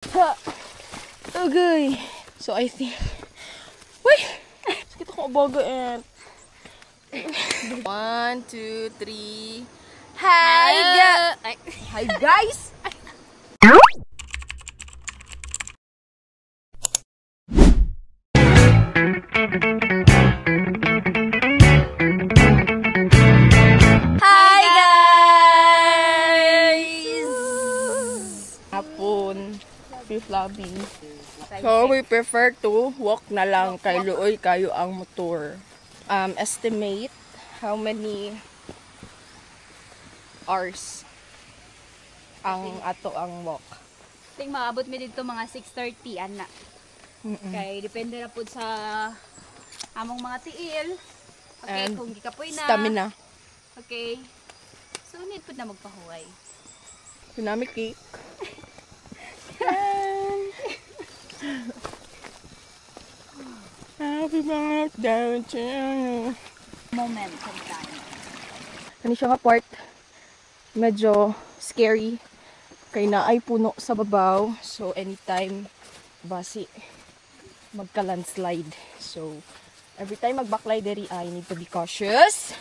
Ha! Okay. So I think... Wait! Sakit ako abaga and... 1, 2, 3... Hi guys! Hi guys! Hapon. Beef lobby. So we prefer to walk na lang kay luoy kayo ang motor. Estimate how many hours ang ato ang walk. Ting maabot mi dito mga 6:30 ana. Kay depende na pud sa among mga tiil. Okay, And kung gikapoy na. Stamina. Okay. So need pud na magpahuway. Tsunami cake. Happy birthday to you. Moment sometime. Kani siya nga part medyo scary kay naay puno sa babaw, so anytime basi magka-landslide. So every time mag-backslide diri I need to be cautious.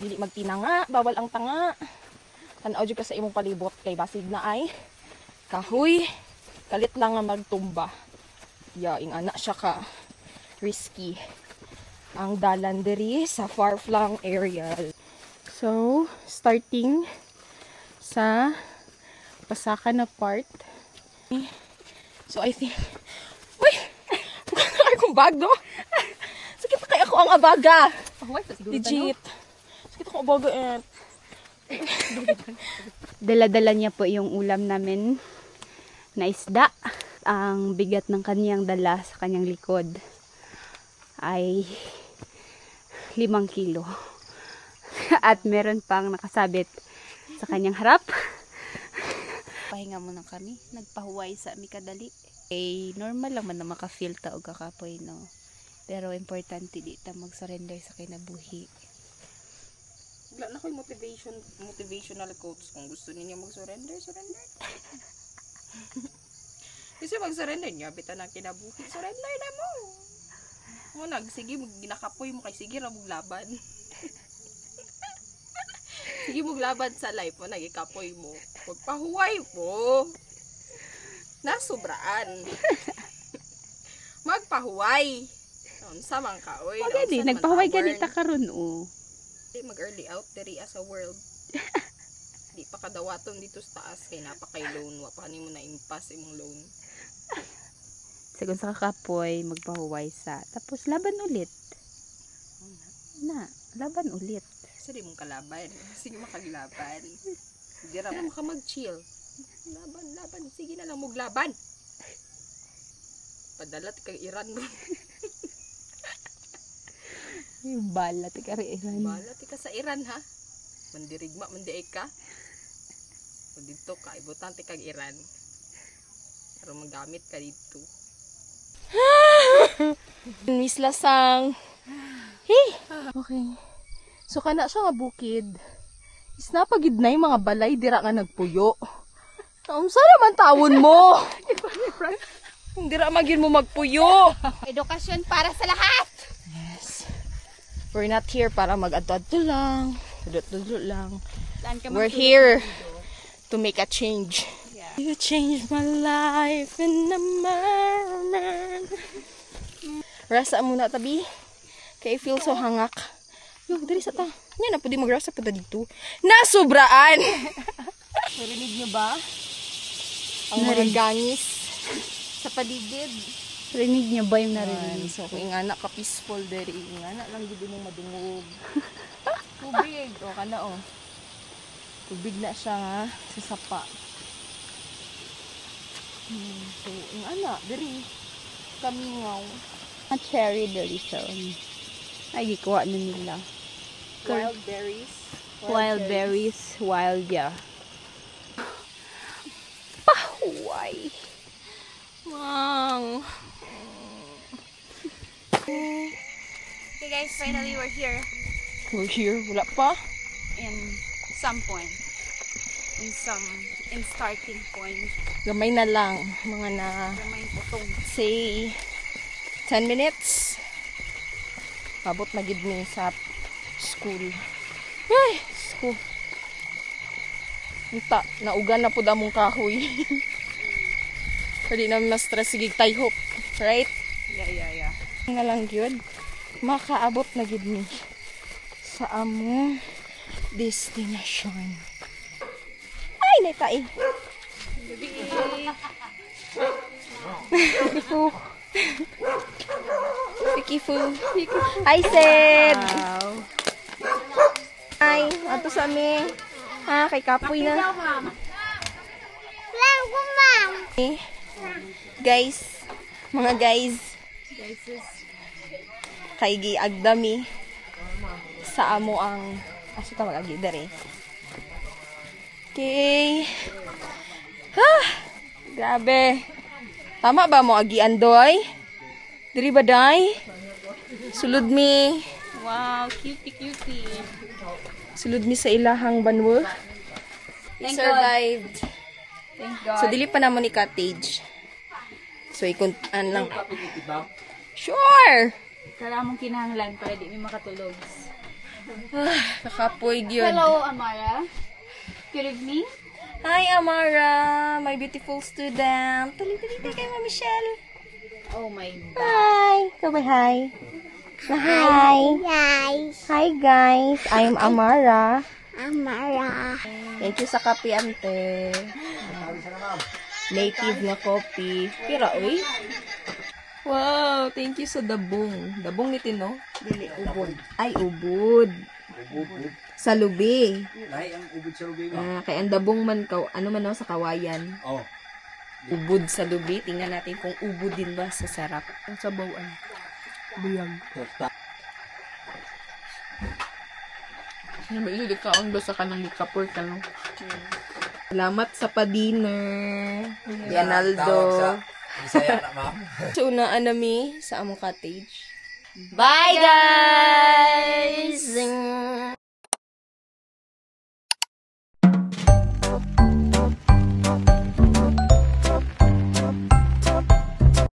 Dili magtinanga, bawal ang tanga. Tan-aw jud ka sa imong palibot kay basig na ay kahoy, kalit lang nga magtumba. Ing ana siya ka risky ang dalan diri sa far-flung area. So, starting sa pasaka na part. So, I think... Uy! Magkakakar kong bag, no? Sakit na kaya ako ang abaga. Pahuway pa siguro. Legit. Sakit ako abaga eh. Dala-dala niya po yung ulam namin na isda. Ang bigat ng kanyang dala sa kanyang likod ay 5 kilo. At meron pang nakasabit sa kanyang harap. Pahinga muna kami. Nagpahuway sa mikadali. Normal lang man na makafeel ta og kakapoy, no? Pero importante di ta mag-surrender sa kinabuhi. Wala na ko'y motivational quotes. Kung gusto ninyo mag-surrender, surrender. Kasi mag-surrender niya, bitan ang kinabuhi. Surrender na mo. Sige, ginakapoy mo kay sige ra maglaban. Sige maglaban sa life mo, nagikapoy mo. Magpahuway mo. Nasubraan. Magpahuway. Unsa man ka, oy. Okay, nagpahuway ganita karon o. Mag-early out diri as a world. Di pa kadawaton dito sa taas kay napakay loan. Wa pa nimo na impas imong loan. Sigun sa kakapoy, magpahuway sa. Tapos laban ulit. Laban ulit. Kasi di mong kalaban. Sige makaglaban. Hindi ra mo ka mag-chill. Laban. Sige na lang maglaban. Padalat kang Iran mo. Balat ka rin Iran. Balat ka sa Iran ha. Mandirigma, mandiay ka. O dito ka, ibutante kag Iran. Pero magamit ka dito. Miss Lasang. Hey! Okay. So kana siya nga bukid. Is napagid na yung mga balay dira nga nagpuyo. Unsa naman tawon mo? Dira magin mo magpuyo. Edukasyon para sa lahat. Yes. We're not here para mag-adto lang. Dudot lang. We're here to make a change. Yeah. You changed my life in a moment. Rasa muna tabi. Kaya feel so hangak. Yo, dali sa ta. Yan na pwede magrasa pa dito. Nasubraan! Narinig nyo ba? Ang mga gangis sa paligid. Rinig niyo ba yung narinig? So, kung ingana ka peaceful dere, ingana lang gid mo madungog. Tubig, o kana o. Tubig na siya nga sa sapa. So, ingana dere kamingaw. A cherry delicious. Ay, gikuha na nila. Wild berries. Wild berries. Wild, yeah. Pahuway. Wow. Okay guys, finally we're here. We're here. Wala pa. In some point. in starting point. Gamay na lang. Mga na, May putong. say, 10 minutes. Pabot na gid mi sa school. Ay, school. Unta, naugan na po damong kahoy. Pwede namin ma-stress. Sige, tie hope. Right? Yeah. Nga lang yun. Makaabot na gid mi sa among destination. Ay, naitai. Pikifu. Hi, Sid. Wow. Hi. Ato sa mi. Kay Kapoy na. Eh, guys. Mga guys. Kay giagdami sa amo ang asa ta mag-agi dere. Okay. Grabe. Tama ba mo agian doy? Diri ba day? Sulod mi. Wow, cutie. Sulod mi sa ilahang banwo. Thank Survived. Thank God. So dili pa namon ni cottage. So ikon lang. Sure. Kailangan mong kinahanglan para di may makatulog. Nakapoy gyud. Hello, Amara. Good evening. Hi Amara, my beautiful student. Tuloy kay Ma'am Michelle. Oh my God. Hi. Kabay hi. Hi. Hi guys. I'm Amara. Thank you sa kape ante. Native na coffee. Kira uy. Wow, thank you sa dabong. Dabong ni Tino? Dili ubod. Ay ubod. Sa lubi. Lahi ang ubod sa lubi. Kay ang dabong man ano man sa kawayan. Oh. Ubod sa lubi. Tingnan natin kung ubod din ba sa sarap. Ang sabawan. Buyang. Nabili ka ang basa ka ng kapur ka no. Salamat sa pa-dinner. Leonaldo. Bisaya na, ma'am. So, unaan nami sa among cottage. Bye, guys!